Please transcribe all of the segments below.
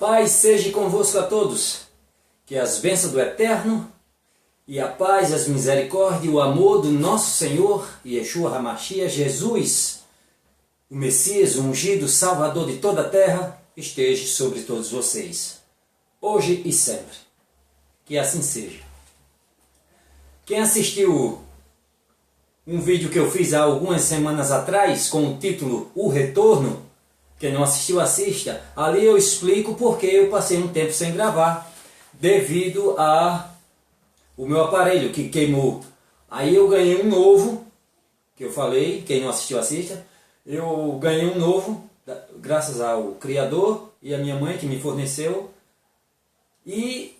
paz seja convosco a todos, que as bênçãos do Eterno e a paz, as misericórdias e o amor do nosso Senhor, Yeshua HaMashiach, Jesus, o Messias, o ungido, Salvador de toda a terra, esteja sobre todos vocês, hoje e sempre. Que assim seja. Quem assistiu um vídeo que eu fiz há algumas semanas atrás, com o título O Retorno, quem não assistiu, assista. Ali eu explico porque eu passei um tempo sem gravar, devido a o meu aparelho que queimou. Aí eu ganhei um novo, que eu falei, quem não assistiu, assista. Eu ganhei um novo, graças ao Criador e a minha mãe que me forneceu. E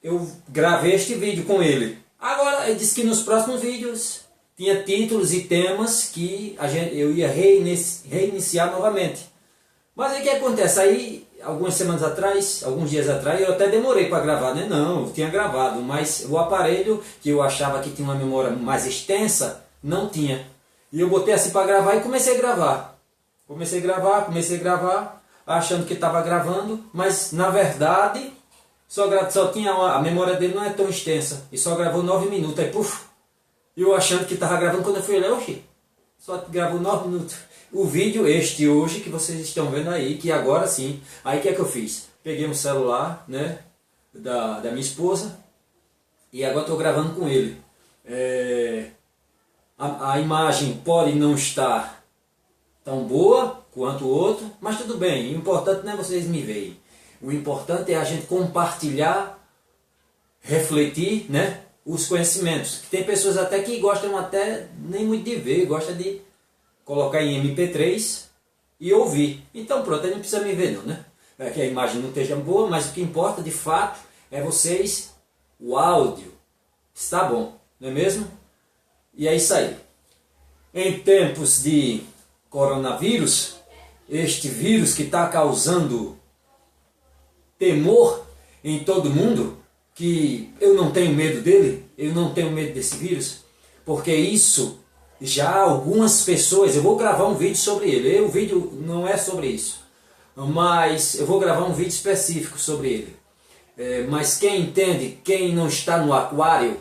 eu gravei este vídeo com ele. Agora, ele disse que nos próximos vídeos tinha títulos e temas que eu ia reiniciar novamente. Mas aí o que acontece? Aí, algumas semanas atrás, alguns dias atrás, eu até demorei para gravar, né? Não, eu tinha gravado, mas o aparelho que eu achava que tinha uma memória mais extensa, não tinha. E eu botei assim para gravar e comecei a gravar. Comecei a gravar, achando que estava gravando, mas na verdade só tinha a memória dele não é tão extensa. E só gravou 9 minutos, aí puf! Eu achando que estava gravando, quando eu fui olhar, oxi, só gravou 9 minutos. O vídeo este hoje que vocês estão vendo aí, que agora sim. Aí o que é que eu fiz? Peguei um celular, né, da minha esposa e agora estou gravando com ele. A imagem pode não estar tão boa quanto o outro, mas tudo bem. O importante não é vocês me verem. O importante é a gente compartilhar, refletir, né, os conhecimentos. Tem pessoas até que gostam até nem muito de ver, gostam de colocar em MP3 e ouvir. Então pronto, aí não precisa me ver não, né? É que a imagem não esteja boa, mas o que importa de fato é vocês, o áudio está bom, não é mesmo? E é isso aí. Em tempos de coronavírus, este vírus que está causando temor em todo mundo, que eu não tenho medo dele, eu não tenho medo desse vírus, porque isso já algumas pessoas, eu vou gravar um vídeo sobre ele, o vídeo não é sobre isso, mas eu vou gravar um vídeo específico sobre ele. Mas quem entende, quem não está no aquário,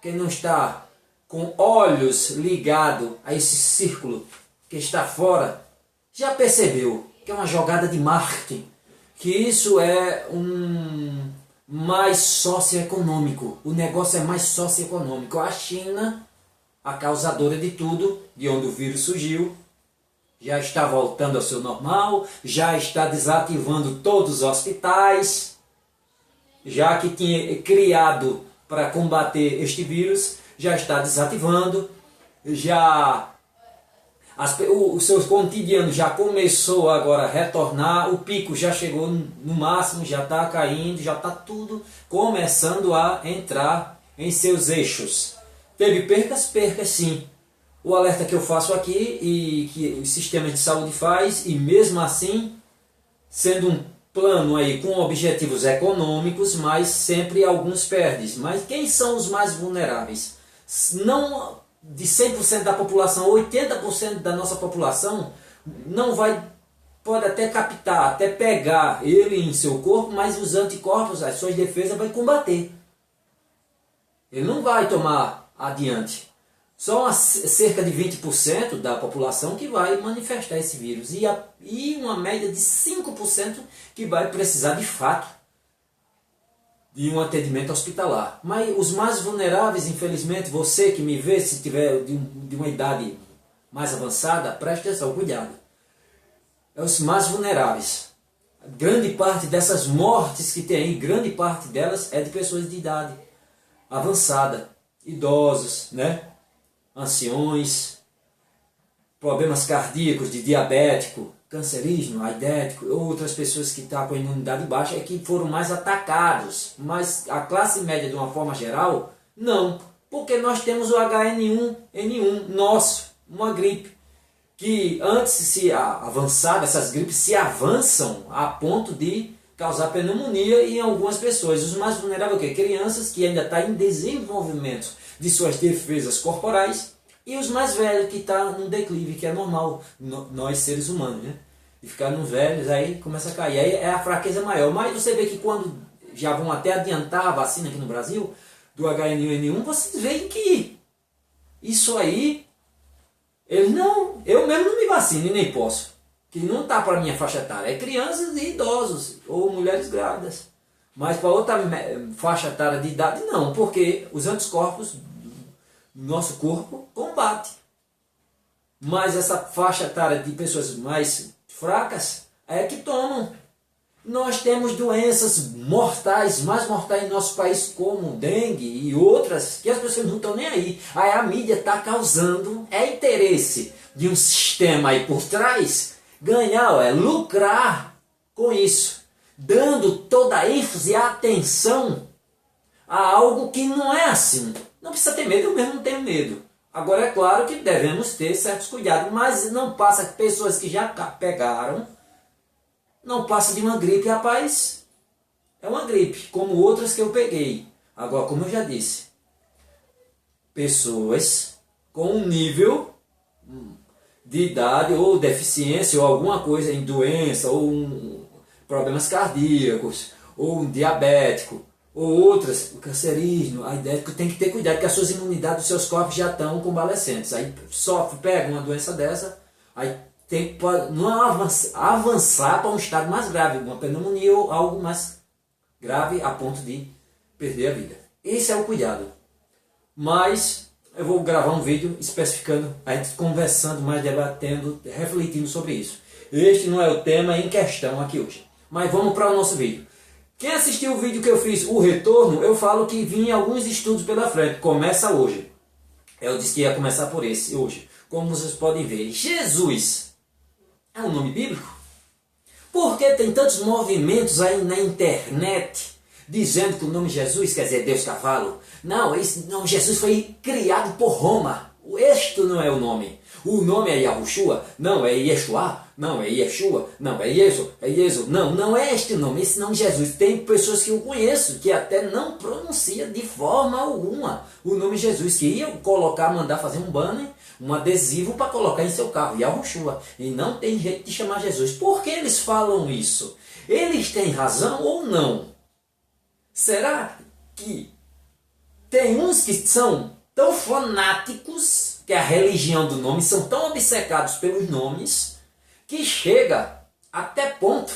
quem não está com olhos ligados a esse círculo que está fora, já percebeu que é uma jogada de marketing, que isso é mais socioeconômico, o negócio é mais socioeconômico. A China, a causadora de tudo, de onde o vírus surgiu, já está voltando ao seu normal, já está desativando todos os hospitais, já que tinha criado para combater este vírus, já está desativando, já o seu cotidiano já começou agora a retornar, o pico já chegou no máximo, já está caindo, já está tudo começando a entrar em seus eixos. Teve percas sim. O alerta que eu faço aqui e que o sistema de saúde faz, e mesmo assim, sendo um plano aí com objetivos econômicos, mas sempre alguns perdem. Mas quem são os mais vulneráveis? Não de 100% da população, 80% da nossa população não vai, pode até captar, até pegar ele em seu corpo, mas os anticorpos, as suas defesas vai combater. Ele não vai tomar adiante. Só cerca de 20% da população que vai manifestar esse vírus. E uma média de 5% que vai precisar de fato de um atendimento hospitalar. Mas os mais vulneráveis, infelizmente, você que me vê, se tiver de uma idade mais avançada, preste atenção, cuidado. É os mais vulneráveis. Grande parte dessas mortes que tem aí, grande parte delas é de pessoas de idade avançada, idosos, né? Anciões, problemas cardíacos, de diabético, cancerígeno, aidético, outras pessoas que estão com a imunidade baixa é que foram mais atacados. Mas a classe média, de uma forma geral, não. Porque nós temos o HN1N1 nosso, uma gripe, que antes se avançava, essas gripes se avançam a ponto de causar pneumonia em algumas pessoas. Os mais vulneráveis, o quê? Crianças que ainda estão em desenvolvimento de suas defesas corporais, e os mais velhos que estão no declive, que é normal, nós seres humanos, né? e ficar nos velhos, aí começa a cair. Aí é a fraqueza maior. Mas você vê que quando já vão até adiantar a vacina aqui no Brasil, do H1N1, vocês veem que isso aí, eu mesmo não me vacino e nem posso. Que não está para a minha faixa etária, é crianças e idosos, ou mulheres grávidas. Mas para outra faixa etária de idade, não, porque os anticorpos do nosso corpo combatem. Mas essa faixa etária de pessoas mais fracas é que tomam. Nós temos doenças mortais, mais mortais em nosso país, como dengue e outras, que as pessoas não estão nem aí. Aí a mídia está causando, interesse de um sistema aí por trás, ganhar, lucrar com isso, dando toda a ênfase e atenção a algo que não é assim. Não precisa ter medo, eu mesmo não tenho medo. Agora é claro que devemos ter certos cuidados, mas não passa pessoas que já pegaram, não passa de uma gripe, rapaz. É uma gripe, como outras que eu peguei. Agora, como eu já disse, pessoas com um nível de idade ou deficiência ou alguma coisa em doença ou problemas cardíacos ou um diabético ou outras, o cancerígeno, a ideia é que tem que ter cuidado, que as suas imunidades, os seus corpos já estão convalescentes. Aí pega uma doença dessa, aí tem que não avançar para um estado mais grave, uma pneumonia ou algo mais grave a ponto de perder a vida. Esse é o cuidado. Mas eu vou gravar um vídeo especificando, a gente conversando mais, debatendo, refletindo sobre isso. Este não é o tema em questão aqui hoje. Mas vamos para o nosso vídeo. Quem assistiu o vídeo que eu fiz, o retorno, eu falo que vinha alguns estudos pela frente. Começa hoje. Eu disse que ia começar por esse hoje. Como vocês podem ver, Jesus é um nome bíblico? Porque tem tantos movimentos aí na internet dizendo que o nome Jesus quer dizer Deus cavalo. Não, esse nome Jesus foi criado por Roma. Este não é o nome. O nome é Yahushua, não é Yeshua, não é Yeshua, não é Yesu, não é este nome, esse nome Jesus. Tem pessoas que eu conheço que até não pronuncia de forma alguma o nome Jesus, que iam mandar fazer um banner, um adesivo para colocar em seu carro, Yahushua, e não tem jeito de chamar Jesus. Por que eles falam isso? Eles têm razão ou não? Será que tem uns que são tão fanáticos, que a religião do nome, são tão obcecados pelos nomes, que chega até ponto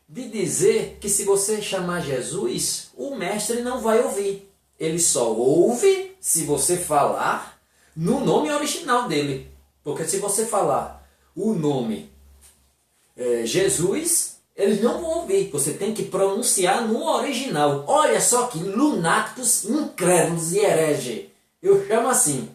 de dizer que se você chamar Jesus, o mestre não vai ouvir. Ele só ouve se você falar no nome original dele. Porque se você falar o nome Jesus, eles não vão ouvir. Você tem que pronunciar no original. Olha só que lunáticos, incrédulos e hereges. Eu chamo assim.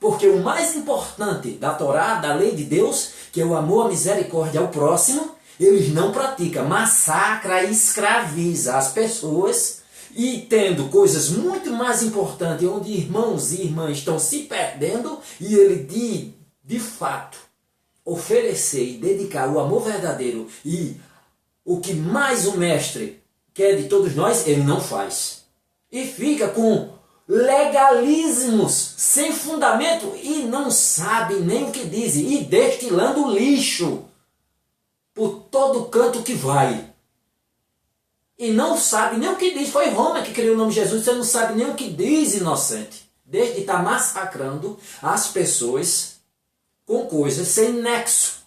Porque o mais importante da Torá, da lei de Deus, que é o amor, a misericórdia ao próximo, eles não praticam. Massacra e escraviza as pessoas. E tendo coisas muito mais importantes, onde irmãos e irmãs estão se perdendo, e ele de fato oferecer e dedicar o amor verdadeiro e o que mais o mestre quer de todos nós, ele não faz. E fica com legalismos sem fundamento e não sabe nem o que diz, e destilando lixo por todo canto que vai. E não sabe nem o que diz. Foi Roma que criou o nome Jesus, você não sabe nem o que diz, inocente. Desde estar massacrando as pessoas com coisas sem nexo.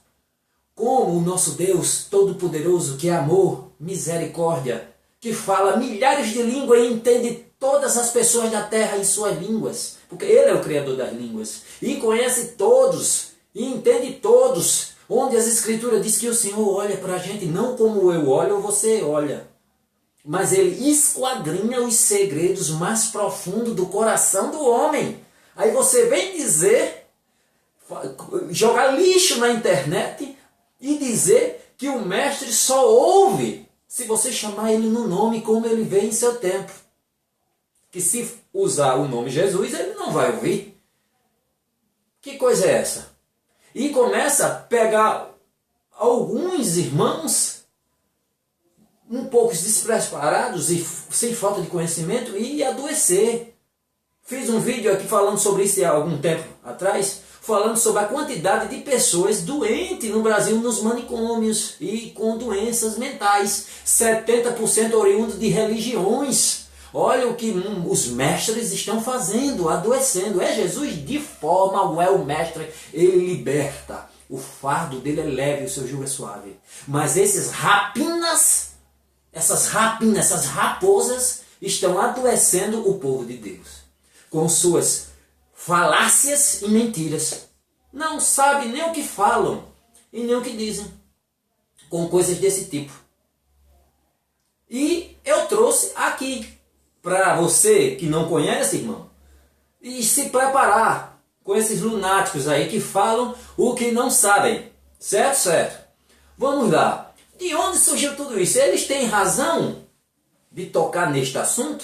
Como o nosso Deus Todo-Poderoso, que é amor, misericórdia, que fala milhares de línguas e entende todas as pessoas da terra em suas línguas, porque Ele é o Criador das línguas, e conhece todos, e entende todos, onde as Escrituras diz que o Senhor olha para a gente, não como eu olho ou você olha, mas Ele esquadrinha os segredos mais profundos do coração do homem. Aí você vem dizer, jogar lixo na internet, e dizer que o mestre só ouve se você chamar ele no nome como ele veio em seu tempo. Que se usar o nome Jesus, ele não vai ouvir. Que coisa é essa? E começa a pegar alguns irmãos um pouco despreparados e sem falta de conhecimento e adoecer. Fiz um vídeo aqui falando sobre isso há algum tempo atrás, falando sobre a quantidade de pessoas doentes no Brasil nos manicômios e com doenças mentais. 70% oriundos de religiões. Olha o que os mestres estão fazendo, adoecendo. É Jesus? De forma alguma é o mestre, ele liberta. O fardo dele é leve, o seu jugo é suave. Mas essas raposas estão adoecendo o povo de Deus. Com suas falácias e mentiras. Não sabem nem o que falam e nem o que dizem. Com coisas desse tipo. E eu trouxe aqui para você que não conhece, irmão, e se preparar com esses lunáticos aí que falam o que não sabem. Certo? Certo. Vamos lá. De onde surgiu tudo isso? Eles têm razão de tocar neste assunto?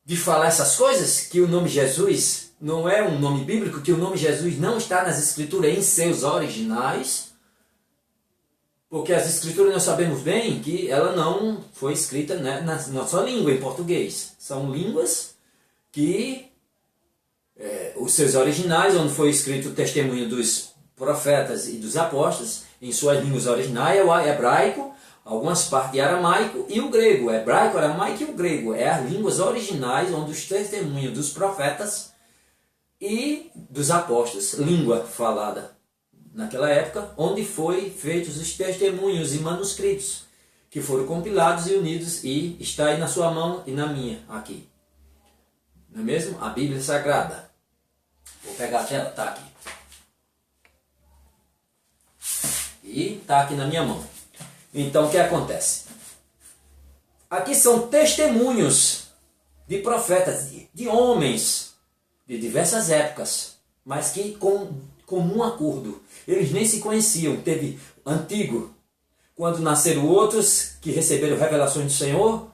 De falar essas coisas? Que o nome Jesus não é um nome bíblico? Que o nome Jesus não está nas escrituras em seus originais? Porque as escrituras nós sabemos bem que ela não foi escrita, né, na nossa língua, em português. São línguas que, os seus originais, onde foi escrito o testemunho dos profetas e dos apóstolos, em suas línguas originais, é o hebraico, algumas partes de aramaico e o grego. O hebraico, o aramaico e o grego. É as línguas originais onde os testemunhos dos profetas e dos apóstolos, língua falada naquela época, onde foi feitos os testemunhos e manuscritos, que foram compilados e unidos, e está aí na sua mão e na minha, aqui. Não é mesmo? A Bíblia Sagrada. Vou pegar a tela, está aqui. E está aqui na minha mão. Então, o que acontece? Aqui são testemunhos de profetas, de homens, de diversas épocas, mas que com comum acordo. Eles nem se conheciam. Teve antigo, quando nasceram outros que receberam revelações do Senhor,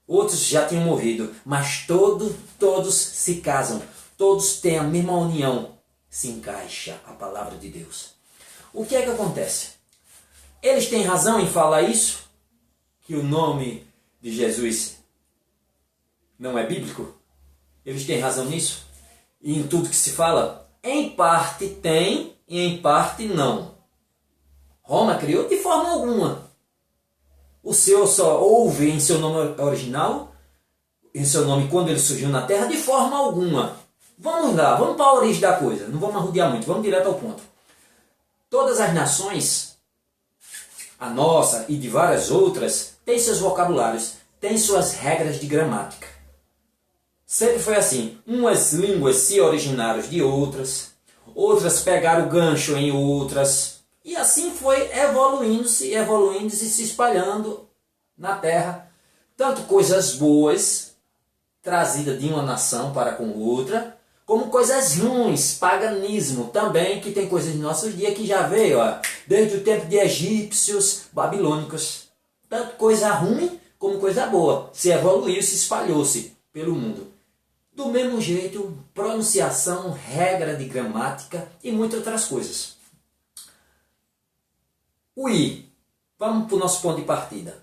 outros já tinham morrido, mas todos se casam, todos têm a mesma união, se encaixa a palavra de Deus. O que é que acontece? Eles têm razão em falar isso, que o nome de Jesus não é bíblico? Eles têm razão nisso? E em tudo que se fala? Em parte tem e em parte não. Roma criou de forma alguma. O Senhor só ouve em seu nome original, em seu nome quando ele surgiu na terra, de forma alguma. Vamos lá, vamos para a origem da coisa. Não vamos arrodear muito, vamos direto ao ponto. Todas as nações, a nossa e de várias outras, têm seus vocabulários, têm suas regras de gramática. Sempre foi assim. Umas línguas se originaram de outras, outras pegaram o gancho em outras, e assim foi evoluindo-se e se espalhando na terra. Tanto coisas boas, trazidas de uma nação para com outra, como coisas ruins, paganismo também, que tem coisas de nossos dias que já veio, desde o tempo de egípcios, babilônicos. Tanto coisa ruim como coisa boa. Se evoluiu, se espalhou-se pelo mundo. Do mesmo jeito, pronunciação, regra de gramática e muitas outras coisas. O I. Vamos para o nosso ponto de partida.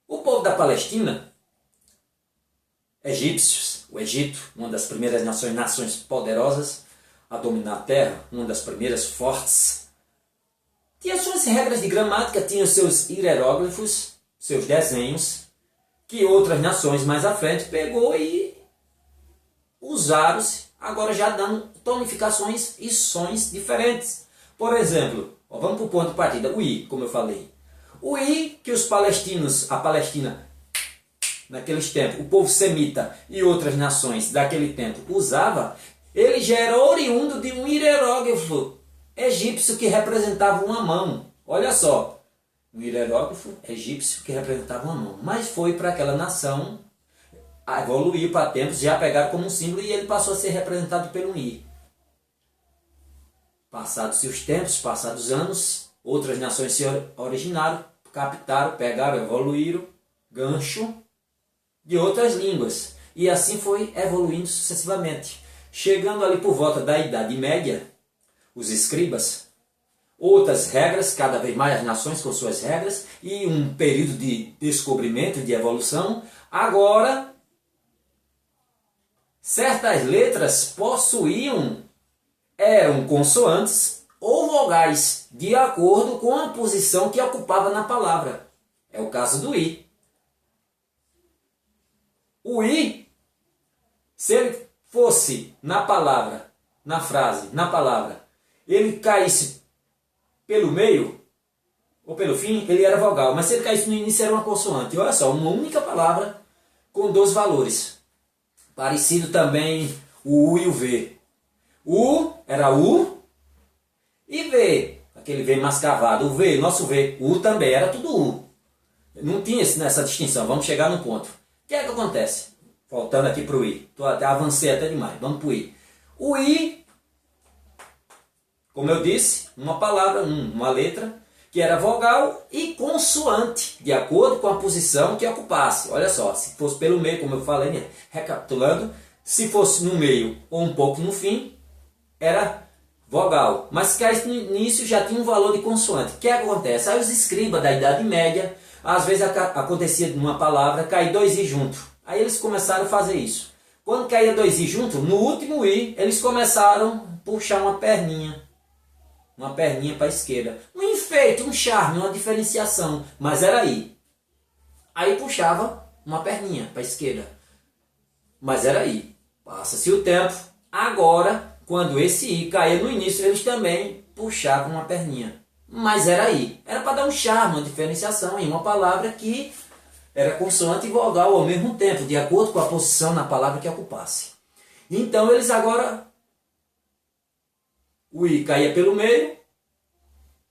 O povo da Palestina, egípcios, o Egito, uma das primeiras nações poderosas a dominar a terra, uma das primeiras fortes, tinha suas regras de gramática, tinha seus hieróglifos, seus desenhos, que outras nações mais à frente pegou e usaram-se, agora já dando tonificações e sons diferentes. Por exemplo, vamos para o ponto de partida, o I, como eu falei. O I que os palestinos, a Palestina, naqueles tempos, o povo semita e outras nações daquele tempo usava, ele já era oriundo de um hieróglifo egípcio que representava uma mão. Olha só, um hieróglifo egípcio que representava uma mão. Mas foi para aquela nação, evoluiu para tempos, já pegaram como um símbolo e ele passou a ser representado pelo I. Passados-se os tempos, passados os anos, outras nações se originaram, captaram, pegaram, evoluíram, gancho de outras línguas. E assim foi evoluindo sucessivamente. Chegando ali por volta da Idade Média, os escribas, outras regras, cada vez mais as nações com suas regras, e um período de descobrimento, de evolução. Agora, certas letras possuíam eram consoantes ou vogais, de acordo com a posição que ocupava na palavra. É o caso do I. O I, se ele fosse na palavra, na frase, na palavra, ele caísse pelo meio ou pelo fim, ele era vogal. Mas se ele caísse no início, era uma consoante. Olha só, uma única palavra com dois valores. Parecido também o U e o V. U era U e V, aquele V mais cavado. O V, nosso V, U também, era tudo U. Não tinha essa distinção, vamos chegar no ponto. O que é que acontece? Voltando aqui para o I. Avancei até demais, vamos para o I. O I, como eu disse, uma palavra, uma letra, que era vogal e consoante, de acordo com a posição que ocupasse. Olha só, se fosse pelo meio, como eu falei, né? Recapitulando, se fosse no meio ou um pouco no fim, era vogal. Mas se caísse no início, já tinha um valor de consoante. O que acontece? Aí os escribas da Idade Média, às vezes acontecia numa palavra, cair dois I junto. Aí eles começaram a fazer isso. Quando caía dois I junto, no último I, eles começaram a puxar uma perninha para a esquerda. Um enfeite, um charme, uma diferenciação. Mas era I. Aí puxava uma perninha para a esquerda. Mas era I. Passa-se o tempo. Agora, quando esse I caía no início, eles também puxavam uma perninha. Mas era I. Era para dar um charme, uma diferenciação em uma palavra que era consoante e vogal ao mesmo tempo, de acordo com a posição na palavra que ocupasse. Então eles agora, o I caía pelo meio,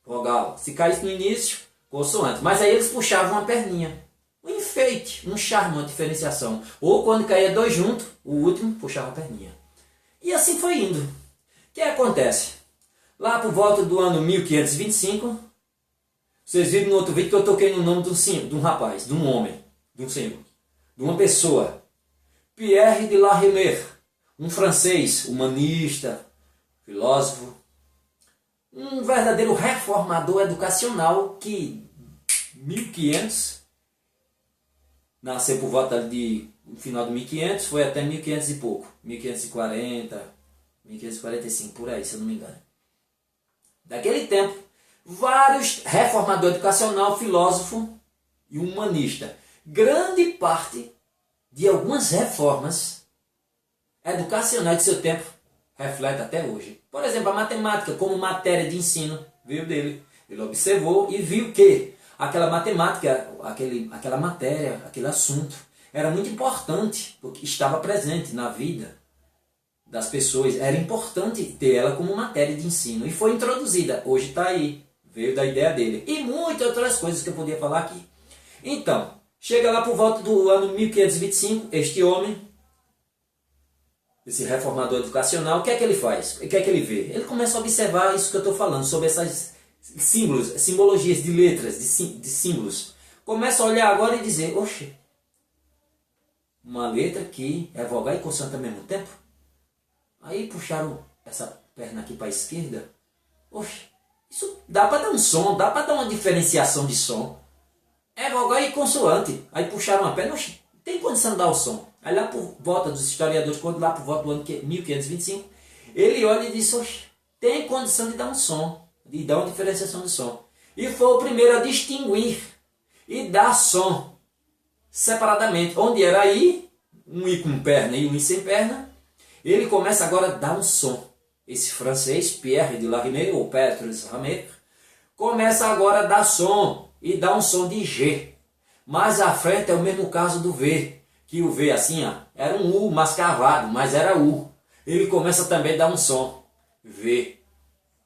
vogal. Se caísse no início, consoante. Mas aí eles puxavam uma perninha. Um enfeite, um charme, uma diferenciação. Ou quando caía dois juntos, o último puxava a perninha. E assim foi indo. O que acontece? Lá por volta do ano 1525, vocês viram no outro vídeo que eu toquei no nome de um rapaz, de um homem, de um senhor, de uma pessoa. Pierre de La Reymière, um francês, humanista, filósofo, um verdadeiro reformador educacional que 1500, nasceu por volta no final de 1500, foi até 1500 e pouco, 1540, 1545, por aí, se eu não me engano. Daquele tempo, vários reformador educacional, filósofo e humanista. Grande parte de algumas reformas educacionais de seu tempo reflete até hoje. Por exemplo, a matemática como matéria de ensino veio dele. Ele observou e viu que aquela matemática, aquela matéria, aquele assunto era muito importante, porque estava presente na vida das pessoas. Era importante ter ela como matéria de ensino. E foi introduzida. Hoje está aí. Veio da ideia dele. E muitas outras coisas que eu podia falar aqui. Então, chega lá por volta do ano 1525, este homem, esse reformador educacional, o que é que ele faz? O que é que ele vê? Ele começa a observar isso que eu estou falando, sobre essas símbolos, simbologias de letras, de símbolos. Começa a olhar agora e dizer, oxe, uma letra que é vogal e consoante ao mesmo tempo? Aí puxaram essa perna aqui para a esquerda. Oxe, isso dá para dar um som, dá para dar uma diferenciação de som. É vogal e consoante. Aí puxaram a perna, oxe, tem condição de dar o som. Aí lá por volta dos historiadores, quando lá por volta do ano 1525, ele olha e diz, oxe, tem condição de dar um som, de dar uma diferenciação de som. E foi o primeiro a distinguir e dar som separadamente. Onde era I, um I com perna e um I sem perna, ele começa agora a dar um som. Esse francês, Pierre de La Reymière, ou Pierre de La Reymière, começa agora a dar som, e dá um som de G. Mais à frente é o mesmo caso do V, que o V assim, ó, era um U mais cavado, mas era U. Ele começa também a dar um som, V.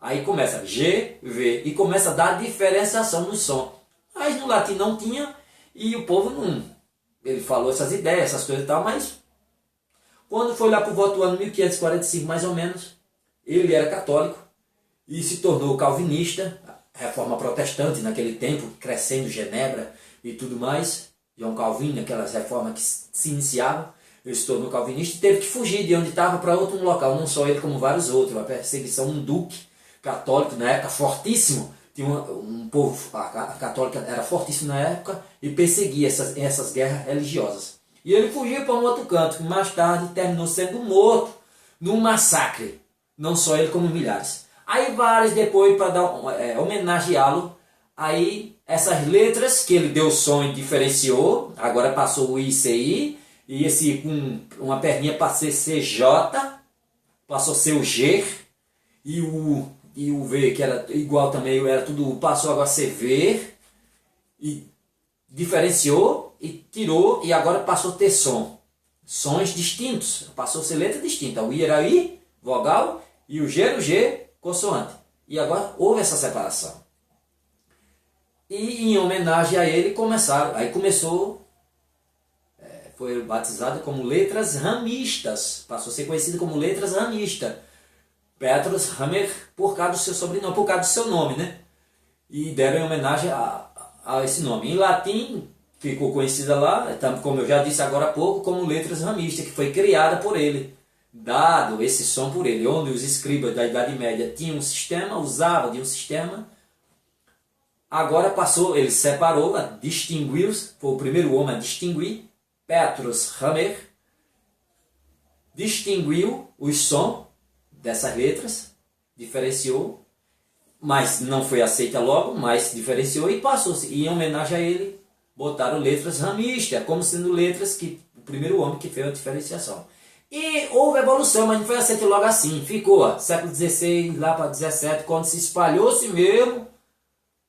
Aí começa G, V, e começa a dar diferenciação no som. Mas no latim não tinha, e o povo não... Ele falou essas ideias, essas coisas e tal, mas... Quando foi lá por volta do ano 1545, mais ou menos, ele era católico e se tornou calvinista, reforma protestante naquele tempo, crescendo Genebra e tudo mais. João Calvino, aquelas reformas que se iniciavam, ele se tornou calvinista e teve que fugir de onde estava para outro local, não só ele como vários outros. A perseguição, um duque católico na época, fortíssimo, tinha um povo, a católica era fortíssimo na época e perseguia essas guerras religiosas. E ele fugiu para um outro canto, que mais tarde terminou sendo morto num massacre não só ele como milhares. Aí vários depois, para dar homenageá-lo, aí essas letras que ele deu som e diferenciou, agora passou o ICI, e esse com uma perninha passou a ser J, passou a ser o G, e o V, que era igual também, era tudo, passou agora a ser V, e diferenciou e tirou, e agora passou a ter som. Sons distintos, passou a ser letra distinta. O I era I, vogal, e o G era o G, consoante. E agora houve essa separação. E em homenagem a ele começou, foi batizado como letras ramistas, passou a ser conhecido como letras ramistas. Petrus Hammer, por causa do seu sobrenome, por causa do seu nome, né? E deram em homenagem a esse nome. Em latim, ficou conhecida lá, como eu já disse agora há pouco, como letras ramistas, que foi criada por ele, dado esse som por ele, onde os escribas da Idade Média tinham um sistema, usavam de um sistema. Agora passou, ele separou, distinguiu, foi o primeiro homem a distinguir, Petrus Hammer, distinguiu os sons dessas letras, diferenciou, mas não foi aceita logo, mas diferenciou e passou-se. E em homenagem a ele, botaram letras ramistas, como sendo letras que o primeiro homem que fez a diferenciação. E houve evolução, mas não foi aceita logo assim. Ficou, século XVI, lá para XVII, quando se espalhou-se mesmo,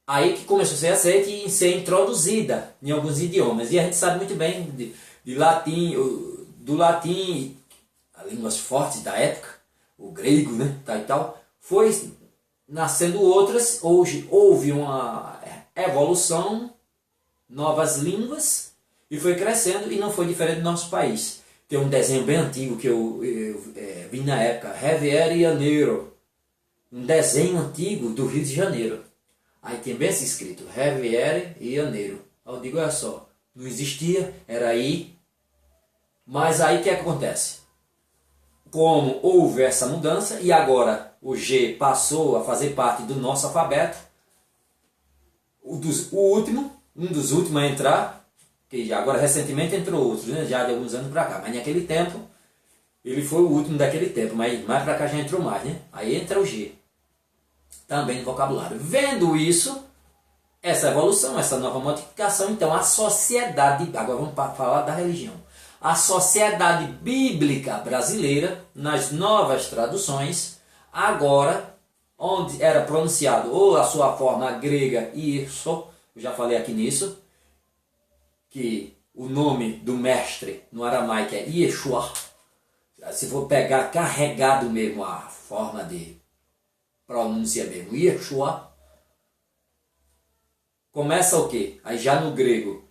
aí que começou a ser aceita e ser introduzida em alguns idiomas. E a gente sabe muito bem do latim, as línguas fortes da época, o grego, né, e tal, foi nascendo outras. Hoje houve uma evolução, novas línguas, e foi crescendo, e não foi diferente do nosso país. Tem um desenho bem antigo que eu vi na época, Riviera e Janeiro, um desenho antigo do Rio de Janeiro. Aí tem bem assim escrito, Riviera e Janeiro. Aí eu digo, olha só, não existia, era aí. Mas aí o que acontece? Como houve essa mudança, e agora o G passou a fazer parte do nosso alfabeto, um dos últimos a entrar, que agora recentemente entrou outros, né, já de alguns anos para cá, mas naquele tempo, ele foi o último daquele tempo, mas mais para cá já entrou mais, né? Aí entra o G, também no vocabulário. Vendo isso, essa evolução, essa nova modificação, então a sociedade, agora vamos falar da religião, a Sociedade Bíblica Brasileira, nas novas traduções, agora, onde era pronunciado ou a sua forma grega, Ierso, eu já falei aqui nisso, que o nome do mestre no aramaico é Yeshua. Se for pegar carregado mesmo a forma de pronúncia mesmo, Yeshua, começa o quê? Aí já no grego,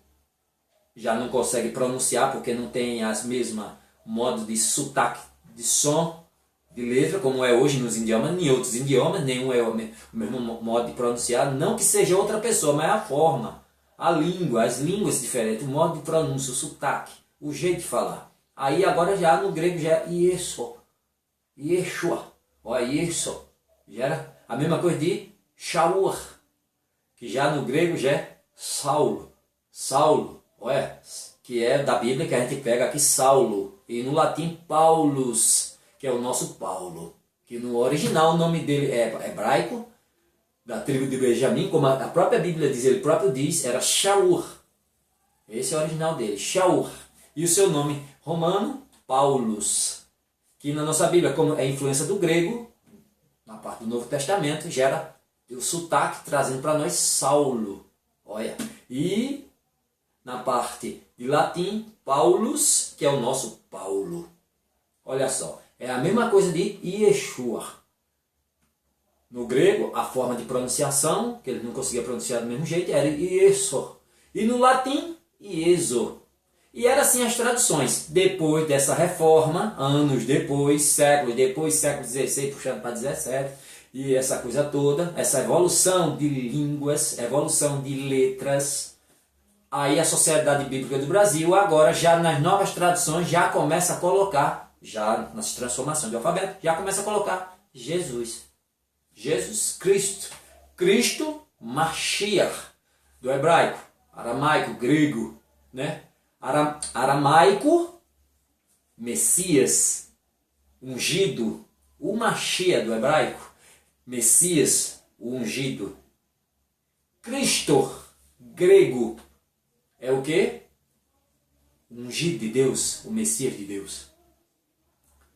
já não consegue pronunciar porque não tem as mesmas modos de sotaque, de som, de letra, como é hoje nos idiomas, nem outros idiomas, nenhum é o mesmo modo de pronunciar, não que seja outra pessoa, mas a forma, a língua, as línguas diferentes, o modo de pronúncia, o sotaque, o jeito de falar. Aí agora já no grego já é Yeshua, Yeshua, olha, Yeshua, já era a mesma coisa de Shaul, que já no grego já é Saulo, Saulo, olha, que é da Bíblia que a gente pega aqui Saulo, e no latim Paulus, que é o nosso Paulo, que no original o nome dele é hebraico, da tribo de Benjamim, como a própria Bíblia diz, ele próprio diz, era Shaul. Esse é o original dele, Shaul. E o seu nome romano, Paulus, que na nossa Bíblia, como é influência do grego, na parte do Novo Testamento, gera o sotaque trazendo para nós Saulo. Olha, e na parte de latim, Paulus, que é o nosso Paulo. Olha só, é a mesma coisa de Yeshua. No grego, a forma de pronunciação, que ele não conseguia pronunciar do mesmo jeito, era Ieso. E no latim, Ieso. E era assim as traduções. Depois dessa reforma, anos depois, século XVI, puxando para 17, e essa coisa toda, essa evolução de línguas, evolução de letras, aí a Sociedade Bíblica do Brasil, agora já nas novas traduções, já começa a colocar, já nas transformações do alfabeto, já começa a colocar Jesus. Jesus Cristo. Cristo Mashiach, do hebraico, aramaico, grego, né? Aramaico, Messias, ungido, O Mashiach do hebraico, Messias, o ungido. Cristo, grego, é o quê? O ungido de Deus, o Messias de Deus.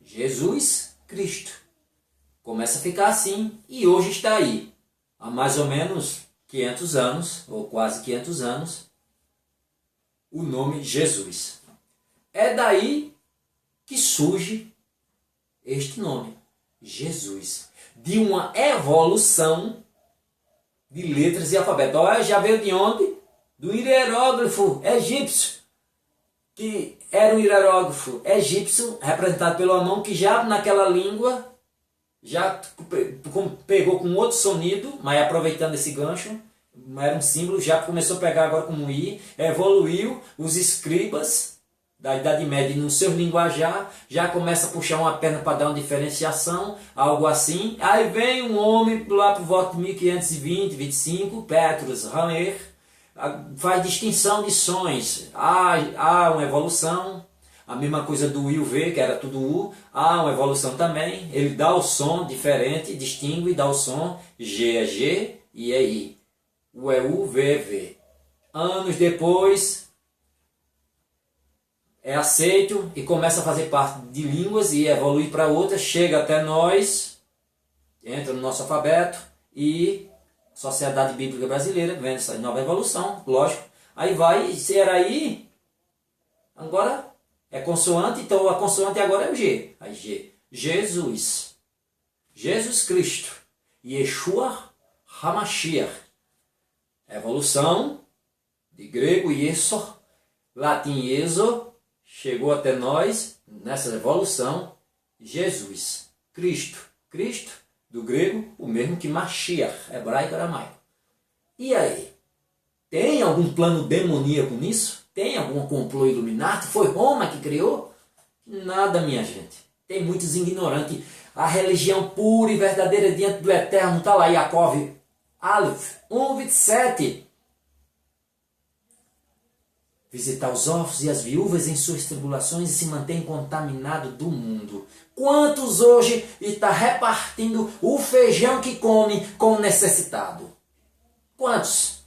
Jesus Cristo. Começa a ficar assim e hoje está aí. Há mais ou menos 500 anos, ou quase 500 anos, o nome Jesus. É daí que surge este nome, Jesus. De uma evolução de letras e alfabeto. Olha, já veio de onde? Do hierógrafo egípcio, que era um hierógrafo egípcio representado pela mão, que já naquela língua já pegou com outro sonido, mas aproveitando esse gancho, era um símbolo, já começou a pegar agora como I, evoluiu, os escribas da Idade Média no seu linguajar, já começa a puxar uma perna para dar uma diferenciação, algo assim. Aí vem um homem lá por volta de 1520, 25, Petrus Ramer, faz distinção de sons. Há uma evolução, a mesma coisa do I e o V, que era tudo U, há uma evolução também. Ele dá o som diferente, distingue e dá o som. G é G e é I. U é U, V é V. Anos depois é aceito e começa a fazer parte de línguas e evolui para outras, chega até nós, entra no nosso alfabeto e Sociedade Bíblica Brasileira, vendo essa nova evolução, lógico. Aí vai ser aí, agora é consoante, então a consoante agora é o G. Aí G, Jesus, Jesus Cristo, Yeshua HaMashiach. Evolução de grego Yeso, latim Yeso, chegou até nós, nessa evolução, Jesus, Cristo. Cristo, do grego, o mesmo que Mashiach, hebraico e aramaico. E aí? Tem algum plano demoníaco nisso? Tem algum complô Illuminati? Foi Roma que criou? Nada, minha gente. Tem muitos ignorantes. A religião pura e verdadeira diante do Eterno está lá, Yaakov, Aleph 1:27. Visitar os órfãos e as viúvas em suas tribulações e se mantém contaminado do mundo. Quantos hoje está repartindo o feijão que come com o necessitado? Quantos?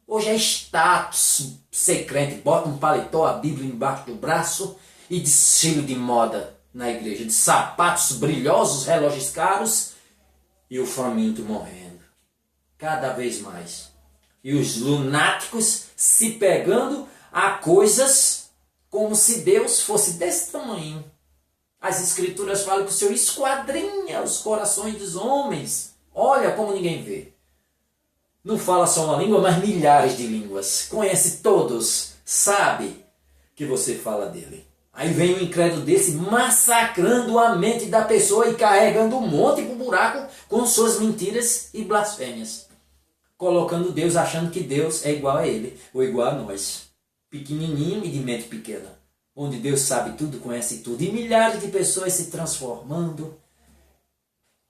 Hoje é status ser crente. Bota um paletó, a Bíblia embaixo do braço e desfile de moda na igreja. De sapatos brilhosos, relógios caros e o faminto morrendo. Cada vez mais. E os lunáticos se pegando a coisas como se Deus fosse desse tamanho. As escrituras falam que o Senhor esquadrinha os corações dos homens. Olha como ninguém vê. Não fala só uma língua, mas milhares de línguas. Conhece todos. Sabe que você fala dele. Aí vem um incrédulo desse massacrando a mente da pessoa e carregando um monte pro buraco com suas mentiras e blasfêmias. Colocando Deus, achando que Deus é igual a ele ou igual a nós. Pequenininho e de mente pequena, onde Deus sabe tudo, conhece tudo, e milhares de pessoas se transformando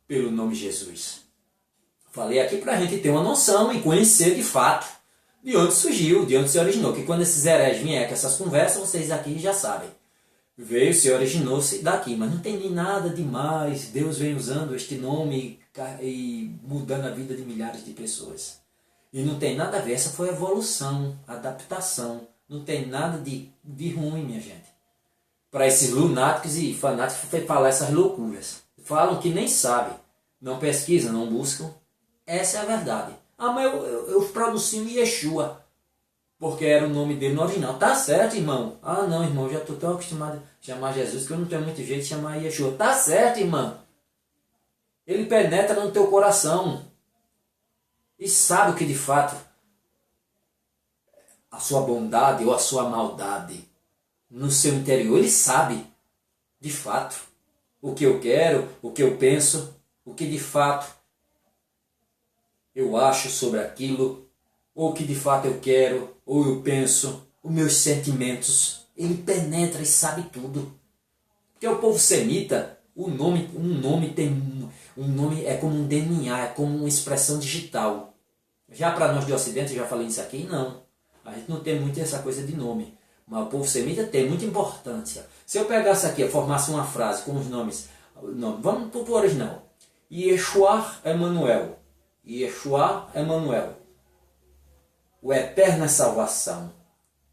pelo nome Jesus. Falei aqui para a gente ter uma noção e conhecer de fato de onde surgiu, de onde se originou, que quando esses hereges vierem com essas conversas, vocês aqui já sabem. Veio, se originou-se daqui, mas não tem nem nada demais. Deus vem usando este nome e mudando a vida de milhares de pessoas. E não tem nada a ver, essa foi evolução, adaptação. Não tem nada de ruim, minha gente. Para esses lunáticos e fanáticos falar essas loucuras. Falam que nem sabem. Não pesquisam, não buscam. Essa é a verdade. Ah, mas eu pronuncio Yeshua. Porque era o nome dele no original. Tá certo, irmão. Ah, não, irmão. Já estou tão acostumado a chamar Jesus que eu não tenho muito jeito de chamar Yeshua. Tá certo, irmão. Ele penetra no teu coração. E sabe o que de fato a sua bondade ou a sua maldade no seu interior. Ele sabe, de fato, o que eu quero, o que eu penso, o que de fato eu acho sobre aquilo, ou o que de fato eu quero, ou eu penso, os meus sentimentos. Ele penetra e sabe tudo. Porque o povo semita, um nome é como um DNA, é como uma expressão digital. Já para nós de Ocidente, eu já falei isso aqui, não. A gente não tem muito essa coisa de nome. Mas o povo semita tem muita importância. Se eu pegasse aqui e formasse uma frase com os nomes Não, vamos para o original. Yeshua Emanuel. Yeshua Emanuel. O eterno é salvação.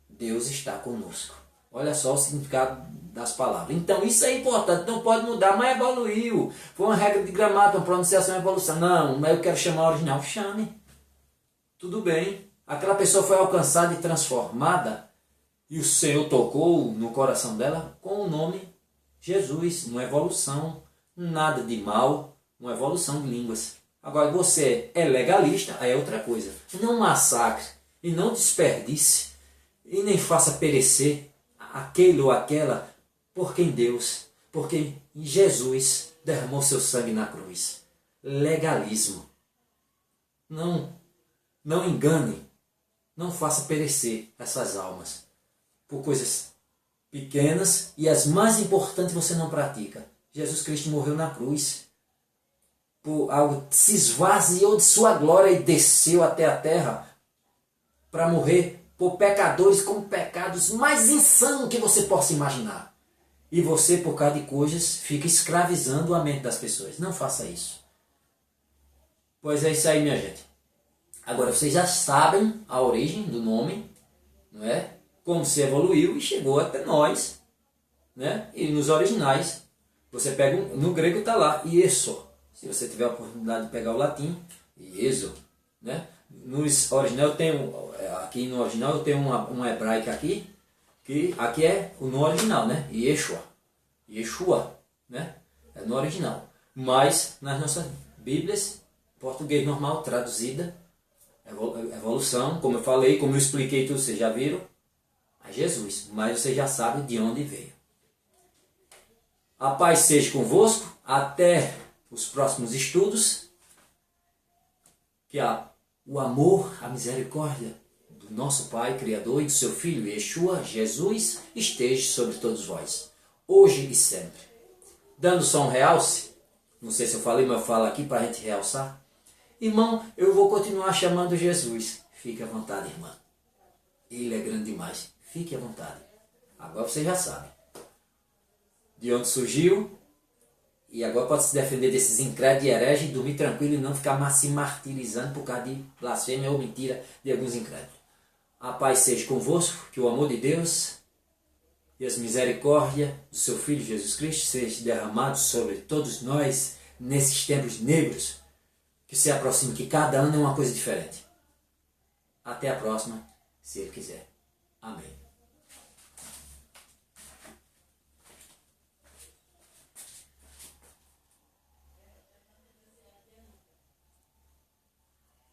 Deus está conosco. Olha só o significado das palavras. Então isso é importante, não pode mudar, mas evoluiu. Foi uma regra de gramática, uma pronunciação, evolução. Não, mas eu quero chamar o original. Chame. Tudo bem. Aquela pessoa foi alcançada e transformada e o Senhor tocou no coração dela com o nome Jesus. Uma evolução, nada de mal, uma evolução de línguas. Agora você é legalista, aí é outra coisa. Não massacre e não desperdice e nem faça perecer aquele ou aquela por quem Deus, porque Jesus derramou seu sangue na cruz. Legalismo. Não engane, não faça perecer essas almas por coisas pequenas e as mais importantes você não pratica. Jesus Cristo morreu na cruz por algo, se esvaziou de sua glória e desceu até a terra para morrer por pecadores com pecados mais insanos que você possa imaginar. E você, por causa de coisas, fica escravizando a mente das pessoas. Não faça isso. Pois é isso aí, minha gente. Agora, vocês já sabem a origem do nome, não é? Como se evoluiu e chegou até nós, né? E nos originais, você pega, no grego está lá, Ieso. Se você tiver a oportunidade de pegar o latim, Ieso, né? Nos original eu tenho, aqui no original eu tenho uma hebraica aqui, que aqui é o no original, né? Yeshua, né? É no original. Mas nas nossas Bíblias, português normal, traduzida, evolução, como eu falei, como eu expliquei tudo, vocês já viram, a Jesus, mas você já sabe de onde veio. A paz seja convosco, até os próximos estudos, que o amor, a misericórdia do nosso Pai, Criador, e do seu Filho, Yeshua, Jesus, esteja sobre todos vós, hoje e sempre. Dando só um realce, não sei se eu falei, mas eu falo aqui para a gente realçar. Irmão, eu vou continuar chamando Jesus. Fique à vontade, irmã. Ele é grande demais. Fique à vontade. Agora você já sabe de onde surgiu. E agora pode se defender desses incrédulos e hereges e dormir tranquilo e não ficar se martirizando por causa de blasfêmia ou mentira de alguns incrédulos. A paz seja convosco, que o amor de Deus e as misericórdias do seu Filho Jesus Cristo sejam derramados sobre todos nós nesses tempos negros que se aproximam, que cada ano é uma coisa diferente. Até a próxima, se Ele quiser. Amém.